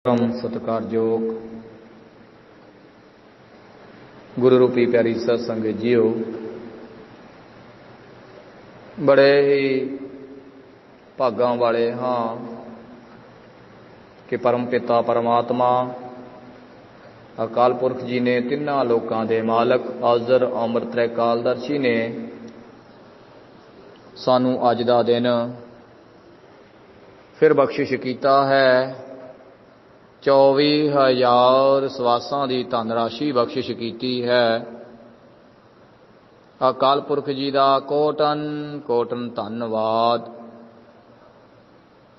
परम सत्कारयोग गुरु रूपी प्यारी सत संगत जीओ, बड़े ही भागां वाले हाँ कि परम पिता परमात्मा अकाल पुरख जी ने तिन्ना लोकां दे मालक आज़र अमर त्रैकालदर्शी ने सानू अज दा दिन फिर बख्शिश कीता है। 24,000 सवासां दी धन राशि बख्शिश कीती है। अकाल पुरख जी दा कोटन कोटन धन्नवाद।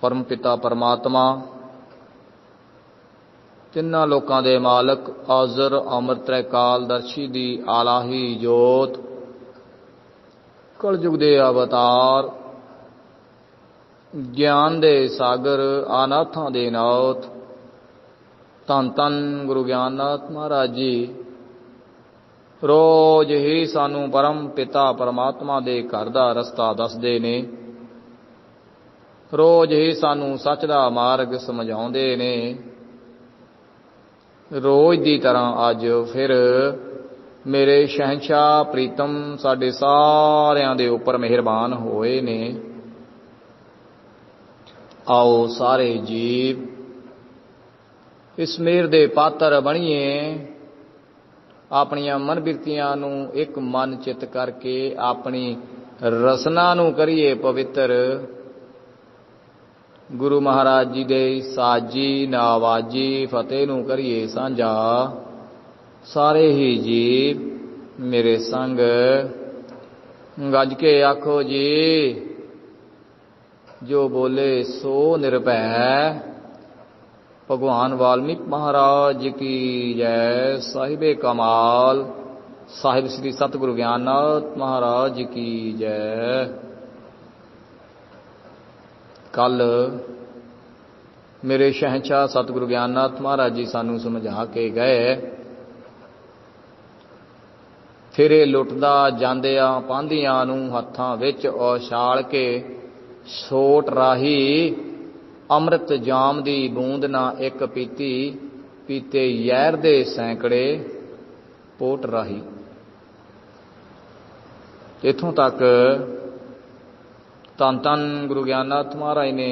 परम पिता परमात्मा तिन्ना लोकां दे मालक आज़र अमर त्रैकालदर्शी दी आलाही जोत कलयुग दे अवतार ज्ञान दे सागर अनाथां दे नाथ धन धन गुरु ज्ञाननाथ महाराज जी रोज ही सानू परम पिता परमात्मा दे घर दा रस्ता दसदे ने, रोज ही सानू सच दा मार्ग समझाउंदे ने। रोज दी तरह अज फिर मेरे शहंशाह प्रीतम साडे सारियां दे उपर मेहरबान होए ने। आओ सारे जीव इस मेहर दे पात्र बणीए, अपनियां मन बिरतियां नू एक मन चित करके अपनी रसना नू करिए पवित्र। गुरु महाराज जी दे साजी नावाजी फतेह नू करिए सांझा। सारे ही जीव मेरे संग गज के आखो जी, जो बोले सो निर्भय। भगवान वाल्मीकि महाराज की जय। साहिबे कमाल साहिब श्री सतगुरु ज्ञाननाथ महाराज की जय। कल मेरे शहंशाह सतगुरु ज्ञाननाथ महाराज जी सानू समझा के गए, फिरे लुटदा जांदियां पांदियां नू हत्थां विच औछाल के सोट राही अमृत जाम दी बूंद ना एक पीती, पीते यैर दे सैकड़े पोट राही। इथों तक धन धन गुरु ज्ञाननाथ महाराज ने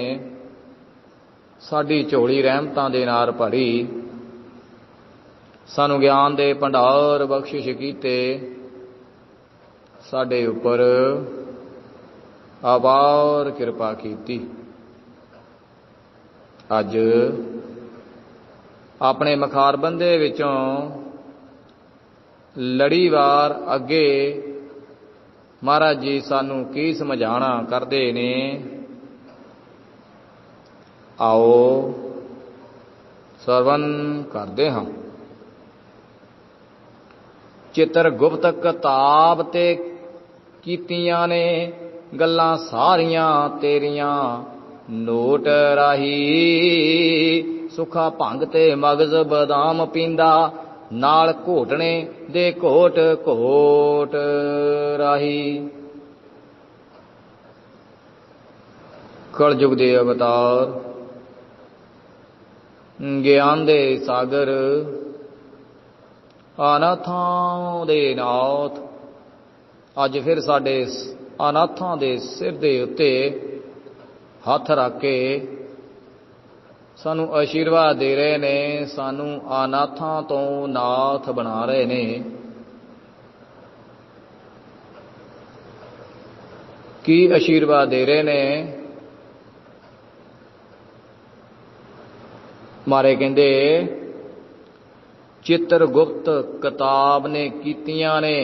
साडी झोली रहमतां दे नाल भरी, सानू ज्ञान दे भंडार बख्शिश कीते, साडे उपर अपार किरपा कीती। अज अपने मखारबंदे विचों लड़ीवार अगे महाराज जी सानू की समझाना करदे ने। आओ सरवण करदे हां। चित्र गुप्त किताब ते कीतियां ने गल्लां सारियां तेरियां नोट राही। सुखा भंग ते मगज बदाम पींदा, नाल घोटने दे घोट घोट राही। कलयुग दे अवतार ज्ञान दे सागर अनाथां दे नाथ अज फिर साडे अनाथां दे सिर दे उत्ते हथ रख के सानू आशीर्वाद दे रहे ने। सानू अनाथां तो नाथ बना रहे ने। की आशीर्वाद दे रहे ने? मारे कहंदे चित्रगुप्त किताब ने कीतियां ने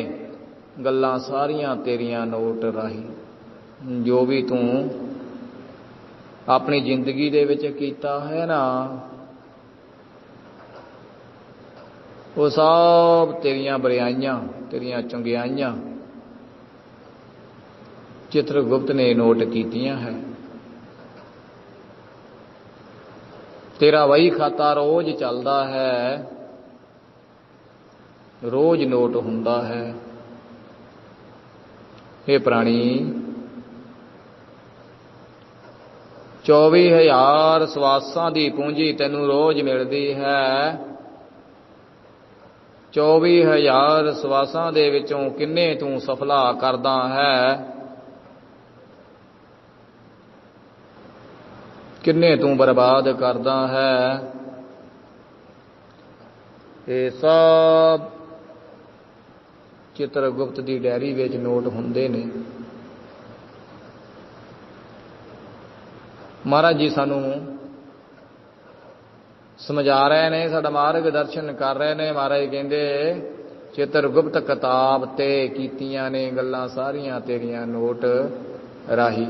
गल्लां सारियां तेरियां नोट राही। जो भी तू अपनी जिंदगी दे विच कीता है ना, वो सब तेरियां बरियाइयां तेरियां चंगियाइयां चित्रगुप्त ने नोट कीतियां है। तेरा वही खाता रोज चलदा है, रोज नोट हुंदा है। हे प्राणी 24,000 ਸਵਾਸਾਂ ਦੀ ਪੂੰਜੀ ਤੈਨੂੰ ਰੋਜ਼ ਮਿਲਦੀ ਹੈ। 24,000 ਸਵਾਸਾਂ ਦੇ ਵਿੱਚੋਂ ਕਿੰਨੇ ਤੂੰ ਸਫਲਾ ਕਰਦਾ ਹੈ, ਕਿੰਨੇ ਤੂੰ ਬਰਬਾਦ ਕਰਦਾ ਹੈ। ਇਹ ਸਭ ਚਿਤਰਗੁਪਤ ਦੀ ਡਾਇਰੀ ਵਿੱਚ ਨੋਟ ਹੁੰਦੇ ਨੇ। ਮਹਾਰਾਜ ਜੀ ਸਾਨੂੰ ਸਮਝਾ ਰਹੇ ਨੇ, ਸਾਡਾ ਮਾਰਗ ਦਰਸ਼ਨ ਕਰ ਰਹੇ ਨੇ। ਮਹਾਰਾਜ ਕਹਿੰਦੇ ਚਿਤਰਗੁਪਤ ਕਿਤਾਬ ਤੇ ਕੀਤੀਆਂ ਨੇ ਗੱਲਾਂ ਸਾਰੀਆਂ ਤੇਰੀਆਂ ਨੋਟ ਰਾਹੀ।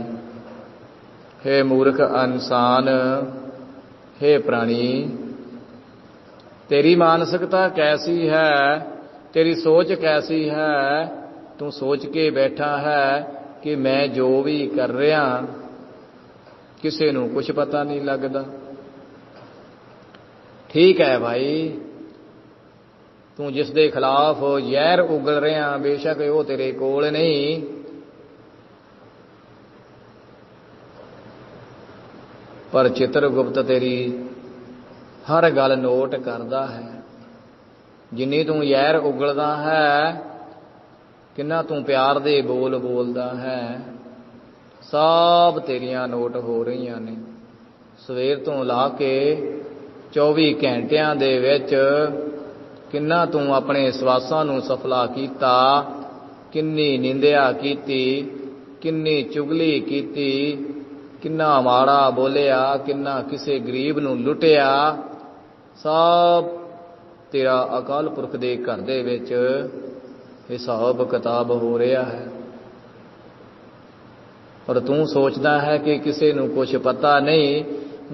ਹੇ ਮੂਰਖ ਇਨਸਾਨ, ਹੇ ਪ੍ਰਾਣੀ, तेरी मानसिकता कैसी है, तेरी सोच कैसी है। तू सोच के बैठा है कि मैं जो भी कर रहा किसी नूं कुछ पता नहीं लगता। ठीक है भाई, तू जिस दे खिलाफ जहर उगल रहा बेशक वो तेरे कोल नहीं, पर चित्रगुप्त तेरी हर गल नोट करता है। जिन्नी तू जहर उगलदा है, किन्ना तू प्यार दे बोल बोलदा है, सब तेरियां नोट हो रही ने। सवेर तो ला के 24 घंटियां दे विच किन्ना तू अपने सवासां नूं सफला कीता, किन्नी निंदिया कीती, किन्नी चुगली कीती, किन्ना माड़ा बोलिया, किन्ना किसी गरीब नूं लुटिया। सब तेरा अकाल पुरख दे घर दे विच हिसाब किताब हो रहा है। पर तू सोचदा है कि किसी नूं कुछ पता नहीं,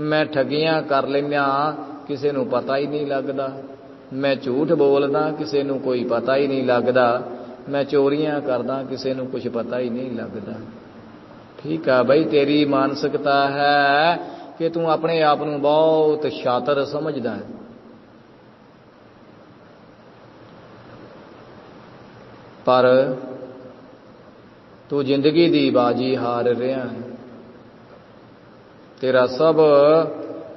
मैं ठगियां कर लैना किसी नूं पता ही नहीं लगदा, मैं झूठ बोलदा किसी नूं कोई पता ही नहीं लगदा, मैं चोरियां करदा किसी नूं कुछ पता ही नहीं लगदा। ठीक है भाई, तेरी मानसिकता है कि तू अपने आप नूं बहुत शातिर समझदा है। पर तू जिंदगी दी बाजी हार रहा है। तेरा सब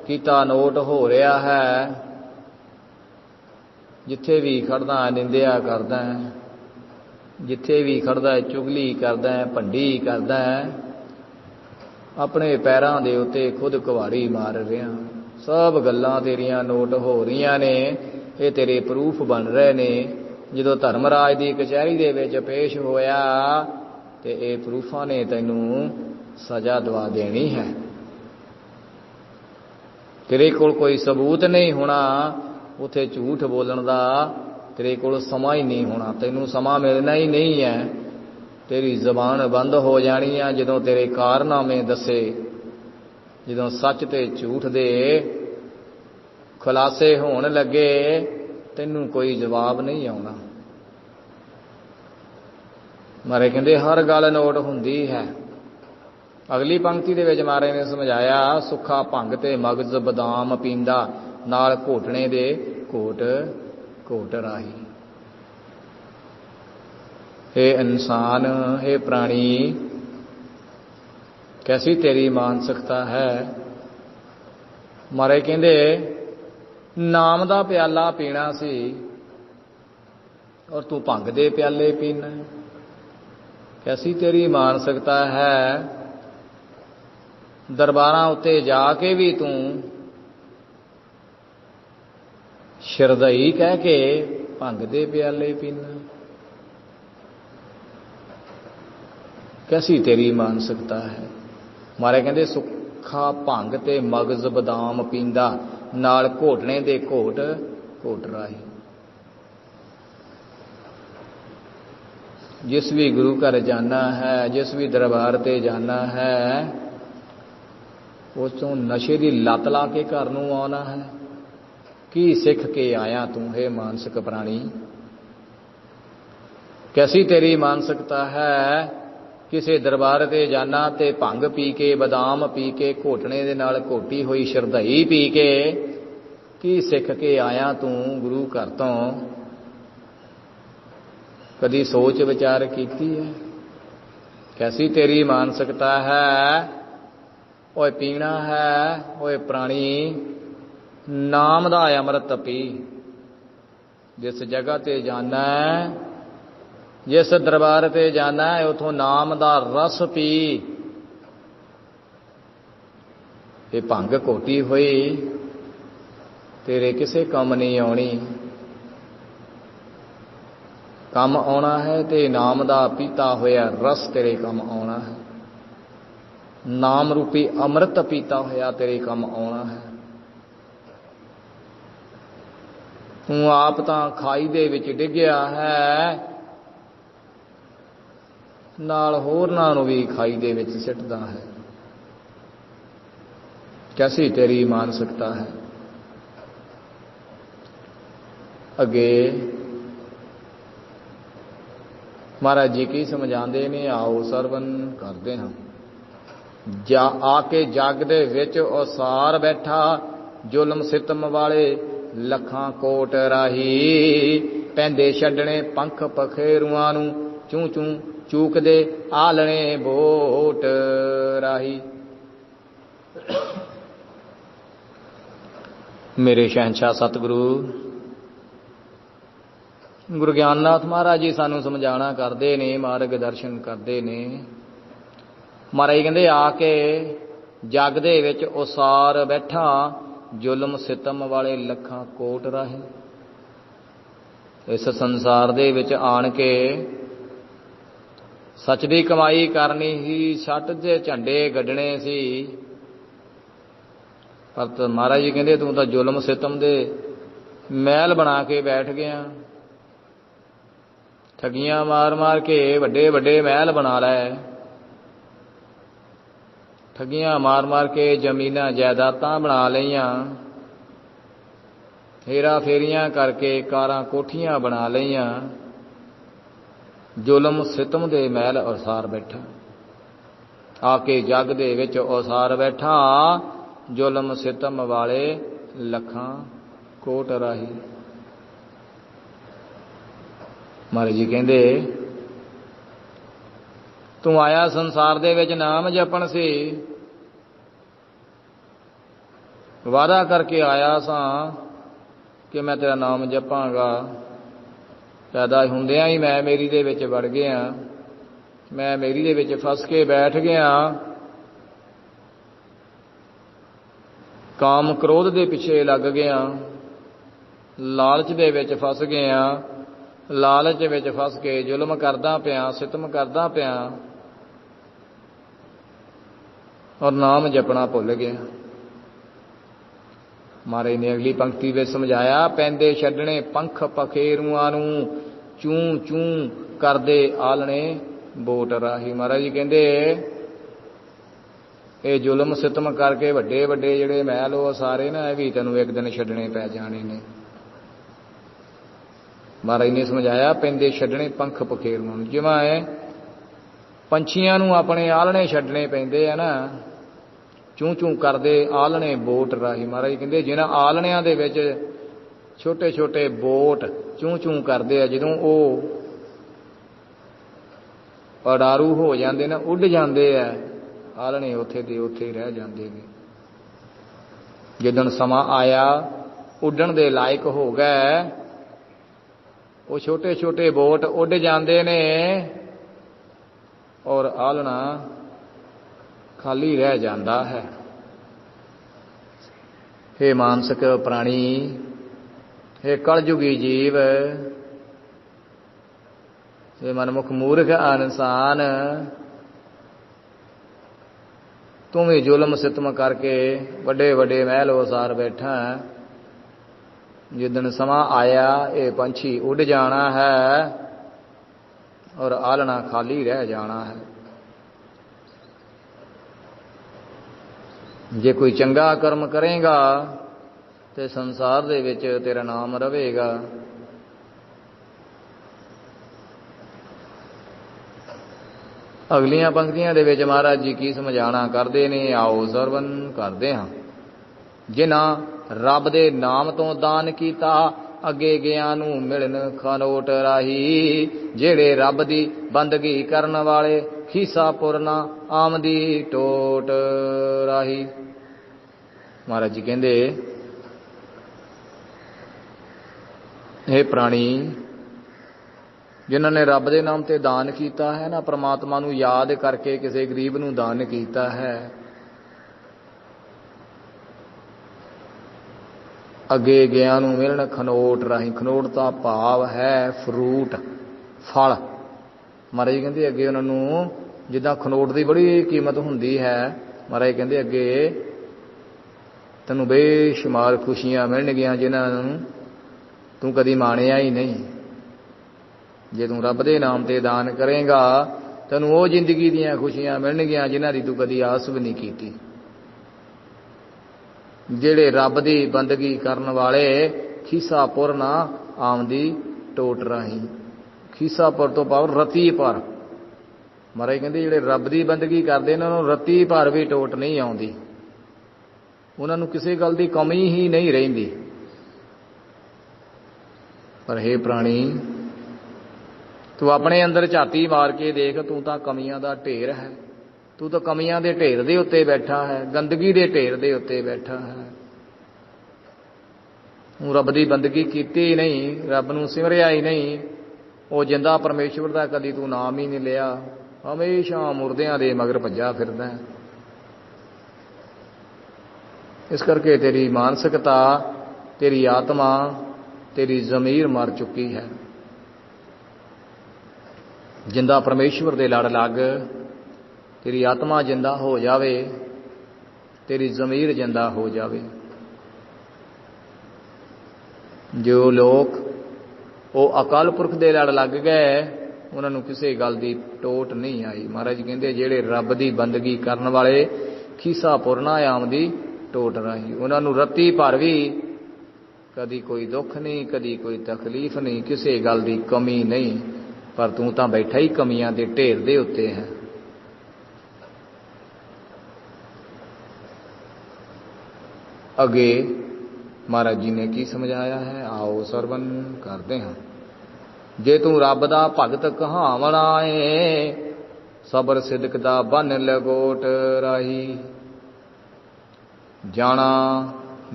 कीता नोट हो रहा है। जिथे भी खड़दा निंदिया करदा है, जिथे भी खड़दा चुगली करदा है, भंडी करदा है, अपने पैरों के उत्ते खुद कुहाड़ी मार रहा। सब गल्लां तेरियां नोट हो रही ने, ये तेरे प्रूफ बन रहे ने। जो धर्मराज की कचहरी दे विच पेश होया तो ये प्रूफां ने तैनू सजा दवा देनी है। तेरे कोल कोई सबूत नहीं होना, उथे झूठ बोलण दा तेरे कोल समा ही नहीं होना, तैनू समा मिलना ही नहीं है। तेरी जबान बंद हो जानी है जदों तेरे कारनामे दसे, जदों सच ते झूठ दे खुलासे होण लगे, तैनू कोई जवाब नहीं आउणा। मारे कहंदे हर गल नोट हुंदी है। अगली पंक्ति दे विच महाराज ने समझाया, सुखा भंग ते मगज बदाम पींदा, नाल घोटने दे घोट घोट राही। हे इंसान, हे प्राणी, कैसी तेरी मानसिकता है। महाराज कहंदे नाम दा प्याला पीना सी और तू भंग दे प्याले पीना। कैसी तेरी मानसिकता है। दरबारां उत्ते जाके भी तू शरदई कह के भंग दे प्याले पीना। कैसी तेरी मानसिकता है। मारे कहंदे सुखा भंग ते मगज बदाम पींदा, नाल घोटने दे घोट घोट राही। जिस भी गुरु घर जाना है, जिस भी दरबार ते जाना है, उस तों नशे की लत ला के घर नूं आउणा है। की सिख के आया तू है मानसिक प्राणी। कैसी तेरी मानसिकता है। किसी दरबार ते जाना ते भंग पी के, बदाम पी के, घोटने दे नाल घोटी हुई शरदई पी के की सिख के आया तू गुरु घर तो। कदी सोच विचार कीती है। कैसी तेरी मानसिकता है। ओए पीना है ओए प्राणी नाम दा अमृत पी। जिस जगह ते जाना है, जिस दरबार ते जाना है, उथों नाम दा रस पी। ये भंग घोटी हुई तेरे किसे काम नहीं आनी। काम आना है ते नाम दा पीता होया रस तेरे काम आना है। नाम रूपी अमृत पीता होया तेरे काम आना है। तू आप तां खाई दे विच डिग्या है, नाल होरनां नूं भी खाई दे विच सिटदा है। कैसी तेरी मानसिकता है। अगे महाराज जी की समझाते ने, आओ सरवण करते हाँ। जा आके जग दे विच ओसार बैठा जुलम सितम वाले लखां कोट राही। पैंदे छड्डणे पंख पखेरुआं नूं चूं चूं चूकदे आलणे बोट राही। मेरे शहनशाह सतगुरु गुरु ज्ञाननाथ महाराज जी सानू समझाना करते ने, मार्ग दर्शन करते ने। महाराज जी कहते आके जग दे विच उसार बैठा जुलम सितम वाले लखां कोट राहे। इस संसार दे विच आण के सच दी कमाई करनी ही, छट दे झंडे गड्ढने सी। पर महाराज जी कहते तू तो जुलम सितम दे महल बना के बैठ गया। ठगियां मार मार के वड्डे वड्डे महल बना लै। ठगियां मार मार के जमीनां जायदादां बना लईयां। हेरा फेरियां करके कारां कोठियां बना लईयां। जुलम सितम दे महल उसार बैठा। आके जग दे विच उसार बैठा जुलम सितम वाले लखां कोट राही। महाराज जी कहते तू आया संसार दे विच नाम जपण सी। वादा करके आया सां कि मैं तेरा नाम जपांगा। पैदा हुंदियां ही मैं मेरी दे विच वड़ गया। मैं मेरी दे विच फस के बैठ गया। काम क्रोध दे पिछे लग गया। लालच दे विच फस गया। लालच विच फस के जुल्म करदा पिया, सितम करदा पिया और नाम जपना भुल गया। महाराज ने अगली पंक्ति में समझाया, पैंदे छड्डणे पंख पखेरुआं नूं चूं चूं करदे आलणे बोट राही। महाराज जी कहंदे ये जुल्म सितम करके वड्डे वड्डे जिहड़े महल वो सारे ना ये भी तैनूं एक दिन छड्डणे पै जाणे ने। महाराज ने समझाया पैंदे छड्डणे पंख पखेरुआं नूं, जिवें पंछियां नूं अपने आलणे छड्डणे पैंदे आ ना, चूं चूं करदे आलणे बोट राही। महाराज कहंदे जिन्हां आलणियां दे विच छोटे छोटे बोट चूं चूं करदे आ, जदों वो अडारू हो जांदे ना, उड़ जांदे आ, आलणे उत्थे दे उत्थे रह जांदे ने। जिदन समां आया उड्डण दे लायक हो गए, वो छोटे छोटे बोट उड़ जांदे ने और आलना खाली रह जाता है। हे मानसिक प्राणी, हे कलयुगी जीव, हे मनमुख मूर्ख इंसान, तू भी जुल्म सितम करके वड्डे वड्डे महल उसार बैठा। जिदन समा आया ये पंछी उड़ जाना है और आलना खाली रह जाना है। जे कोई चंगा कर्म करेगा तो संसार दे विच तेरा नाम रहेगा। अगलियां पंक्तियां दे विच महाराज जी की समझाना करते ने, आओ सरवण करते हाँ। जिन्हां रब दे नाम तो दान कीता अगे गया नूं मिलन खनोट राही। जेड़े रब दी बंदगी करन वाले खीसा पुरना आमदी टोट राही। महाराज जी कहते हे प्राणी, जिन्होंने रब के नाम ते दान किया है ना, परमात्मा नू याद करके किसी गरीब नू दान किया है, अगे गया नू मिलन खनोट राही। खनोट का भाव है फ्रूट, फल। महाराज कहते अगे उन्होंने जिदा खनोट की बड़ी कीमत होंदी है, महाराज कहते अगे तेनों बेशुमार खुशियां मिलणगियां जिन्होंने तू कदी माणिया ही नहीं। जे तू रब के नाम ते दान करेगा तेनों वो जिंदगी दियां खुशियां मिलणगियां जिन्हां दी तू कदी आस भी नहीं की। जेड़े रब की बंदगी करन वाले खीसा पुर ना आमदी टोट राही। खीसा पुर तो भाव रती भर। महाराज कहते जेड़े रब की बंदगी करते उन्होंने रती भर भी टोट नहीं आउंदी, उन्होंने किसी गल की कमी ही नहीं रहिंदी। पर हे प्राणी, तू अपने अंदर झाती मार के देख, तू तो कमियां का ढेर है। तू तो कमियां के ढेर के उत्ते बैठा है, गंदगी के ढेर के उत्ते बैठा है। तू रब की बंदगी की ही नहीं, रब नूं सिमरिया ही नहीं, वो जिंदा परमेश्वर का कदी तू नाम ही नहीं लिया, हमेशा मुरदियां दे मगर भज्जा फिरदा है। इस करके तेरी मानसिकता, तेरी आत्मा, तेरी जमीर मर चुकी है। जिंदा परमेश्वर दे लड़ लग, तेरी आत्मा जिंदा हो जावे, तेरी जमीर जिंदा हो जावे। जो लोग वो अकाल पुरख दे लड़ लग गए, उन्होंने किसी गल की टोट नहीं आई। महाराज कहते जेड़े रब की बंदगी करन वाले खीसा पुरना आमदी टोट राही। उन्होंने रत्ती भर भी कदी कोई दुख नहीं, कदी कोई तकलीफ नहीं, किसी गल की कमी नहीं। पर तू तो बैठा ही कमियां के ढेर दे उत्ते है। अगे महाराज जी ने की समझाया है, आओ सरवण करते हैं। जे तू रब दा भगत कहावना है, सबर सिदक दा बन लगोट राही। जाना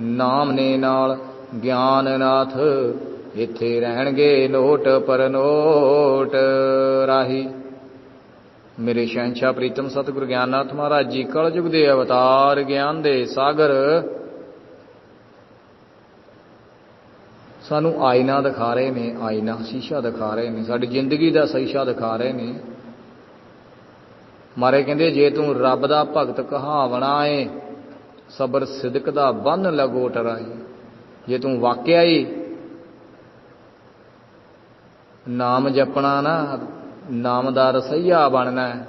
नाम ने नाल ज्ञान नाथ, इत्थे रहणगे नोट पर नोट राही। मेरे शहंशाह प्रीतम सतगुरु ज्ञाननाथ महाराज जी कलयुग दे अवतार, ज्ञान दे सागर, सानू आईना दिखा रहे ने, आईना शीशा दिखा रहे ने, साडी जिंदगी का शीशा दिखा रहे ने। मारे कहंदे जे तू रब दा भगत कहावना है, सबर सिदक दा बन लगोट राही। जे तू वाकया ही नाम जपना ना, नाम दा रसैया बनना है,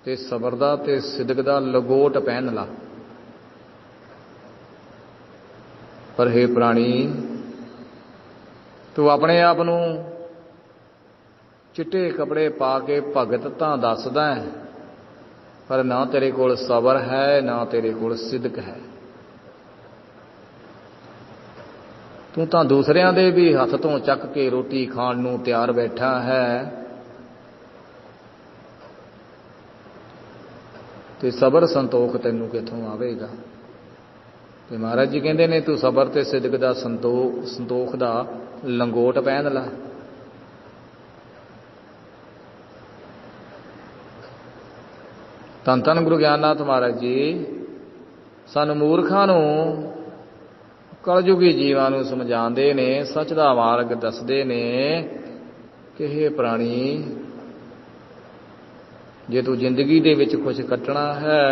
ते सबर दा ते सिदक दा लगोट पहन ला। पर हे प्राणी, तू अपने आप नूं चिट्टे कपड़े पा के भगत तां दसदा है, पर ना तेरे कोल सबर है, ना तेरे कोल सिदक है। तू तां दूसरियां दे भी हथ तो चक के रोटी खाण नूं तैयार बैठा है, ते सबर संतोख तैनूं कित्थों आवेगा। ते महाराज जी कहंदे ने तू सबर ते सिदक दा संतोख दा लंगोट पहन ला। धन धन गुरु ज्ञाननाथ महाराज जी सानू मूर्खां नूं, कलयुगी जीवां नूं समझाਉਂਦੇ ने, सच दा मार्ग दसदे ने कि हे प्राणी, जे तू जिंदगी दे विच कुछ कटना है,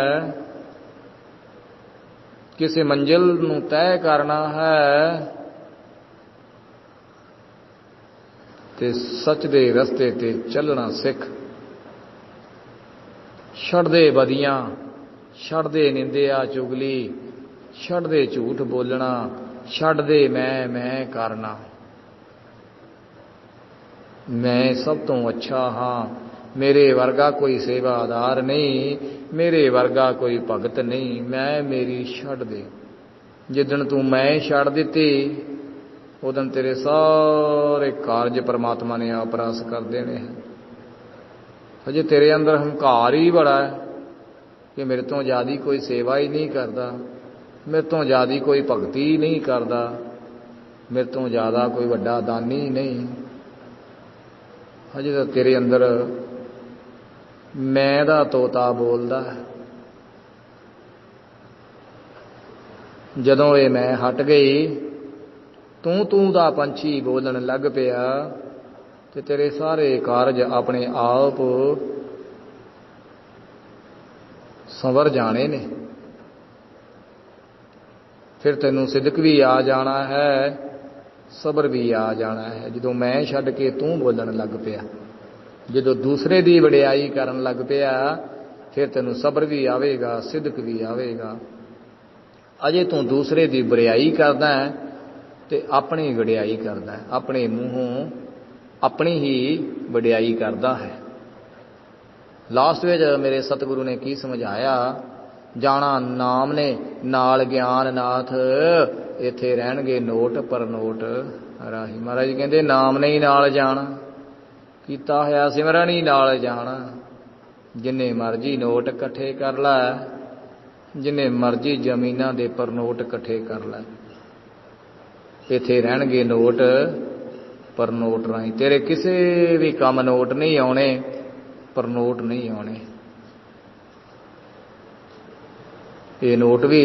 किसी मंजिल नूं तय करना है, ते सच दे रस्ते ते चलना सिख। छड़ दे बदियां, छड़ दे निंदिया चुगली, छड़ दे झूठ बोलना, छड़ दे मैं करना। मैं सब तो अच्छा हाँ, मेरे वर्गा कोई सेवादार नहीं, मेरे वर्गा कोई भगत नहीं, मैं मेरी छड़ दे। जिदन तू मैं छड़ दिती, उदन तेरे सारे कारज परमात्मा ने आप रस कर देने हैं। अजे तेरे अंदर हंकार ही बड़ा है कि मेरे तो ज़्यादा कोई सेवा ही नहीं करता, मेरे तो ज़्यादा कोई भगती ही नहीं करता, मेरे तो ज़्यादा कोई वड्डा दानी ही नहीं। अजे तो तेरे अंदर मैं दा तोता बोलदा है। जदों ये मैं हट गई, तू दा पंछी बोलन लग पिया, ते तेरे सारे कारज अपने आप संवर जाने ने। फिर तेनू सिदक भी आ जाना है, सबर भी आ जाना है। जदों मैं छड्ड के तू बोलन लग पिया, जदों दूसरे दी वडियाई करन लग पिया, फिर तेनू सबर भी आवेगा, सिदक भी आवेगा। अजे तू दूसरे दी बुराई करदा है ते अपनी वडियाई करदा है, अपने मूहों अपनी ही वडियाई करदा है। लास्ट में मेरे सतगुरु ने की समझाया, जाना नाम ने नाल ज्ञान नाथ, इत्थे रहणगे नोट पर नोट राही। महाराज जी कहंदे नाम ने ही नाल जाना, कीता होया सिमरन ही नाल जाना। जिन्ने मर्जी नोट इकट्ठे कर लै, जिन्ने मर्जी जमीनां दे पर नोट इकट्ठे कर लै, इत्थे रहणगे नोट पर नोट राही। तेरे किसी भी काम नोट नहीं आने, पर नोट नहीं आने। ये नोट भी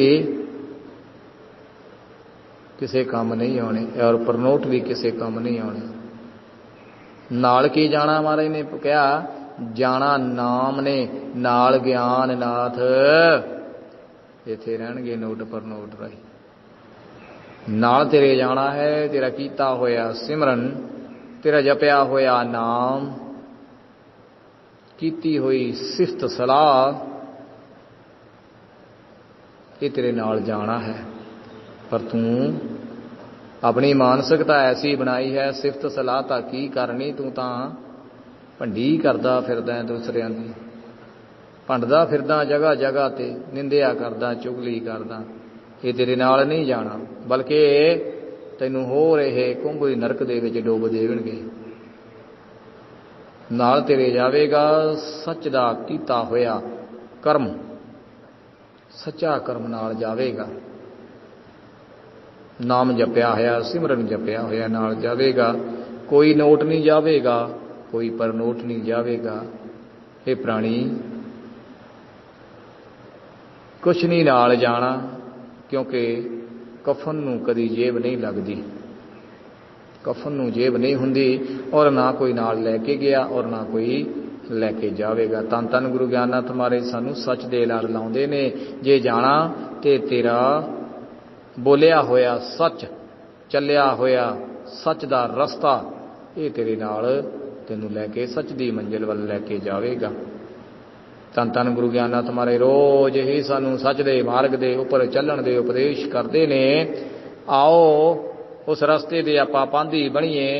किसी काम नहीं आने और पर नोट भी किसी काम नहीं आने। नाल की जाना, महाराज ने कहा जाना नाम ने नाल ज्ञान नाथ, इत्थे रहणगे नोट पर नोट राही। नाल तेरे जाना है तेरा कीता होया सिमरन, तेरा जपया होया नाम, कीती हुई सिफत सलाह, ये तेरे नाल जाना है। पर तू अपनी मानसिकता ऐसी बनाई है, सिफत सलाह तां की करनी, तू तां भंडी करदा फिरदा है, दूसरियां दी भंडदा फिरदा जगह जगह ते, निंदिया करदा, चुगली करदा। ये तेरे नाल नहीं जाना, बल्कि तैनू होर ये कुंभी नरक दे विच डोब देवणगे। नाल तेरे जावेगा सच दा कीता होया कर्म, सच्चा कर्म नाल जावेगा। नाम जपया होया सिमरन जपया होया नाल जावेगा। कोई नोट नहीं जावेगा, कोई पर नोट नहीं जावेगा। ये प्राणी कुछ नहीं नाल जाना, क्योंकि कफन नूं कदी जेब नहीं लगदी, कफन नूं जेब नहीं हुंदी, और ना कोई नाल लैके गया और ना कोई लैके जावेगा। धन धन गुरु ज्ञाननाथ महाराज सानू सच दे लड़ लाउंदे ने। जे जाना ते तेरा बोलिया होया सच, चलिया होया सच दा रस्ता, ये तेरे नाल तैनू लैके सच दी मंजिल वल लैके जावेगा। धन धन गुरु ज्ञाननाथ महाराज रोज ही सानू सच दे मार्ग दे उपर चलण दे उपदेश करते ने। आओ उस रस्ते दे आपां पांधी बणीए,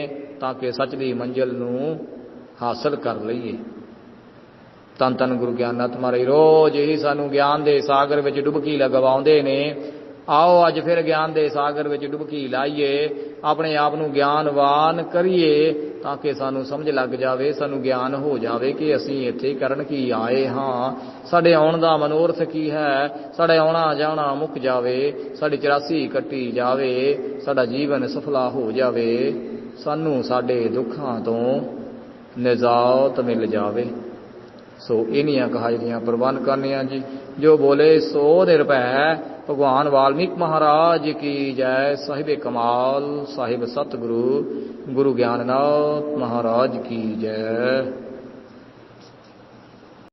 ताकि सच दी मंजिल नूं हासिल कर लईए। धन धन गुरु ज्ञाननाथ महाराज रोज ही सानू ज्ञान दे सागर विच डुबकी लगवाउंदे ने। आओ अज फिर ज्ञान दे सागर विच डुबकी लाइए, अपने आप नूं ज्ञानवान करिए, ताकि सानू समझ लग जावे, सानू ज्ञान हो जावे कि असीं इत्थे करन की आए हाँ, साडे आउण दा मनोरथ की है, साडा आउणा जाना मुक जावे, साडी 84 कट्टी जावे, साडा जीवन सफला हो जावे, सानू साडे दुखां तों निजात मिल जावे। सो इन्हियां कहाइयां प्रवान करनियां जी। जो बोले सो निरभै। भगवान वाल्मीकि महाराज की जय। साहिब कमाल साहिब सतगुरु गुरु ज्ञाननाथ महाराज की जय।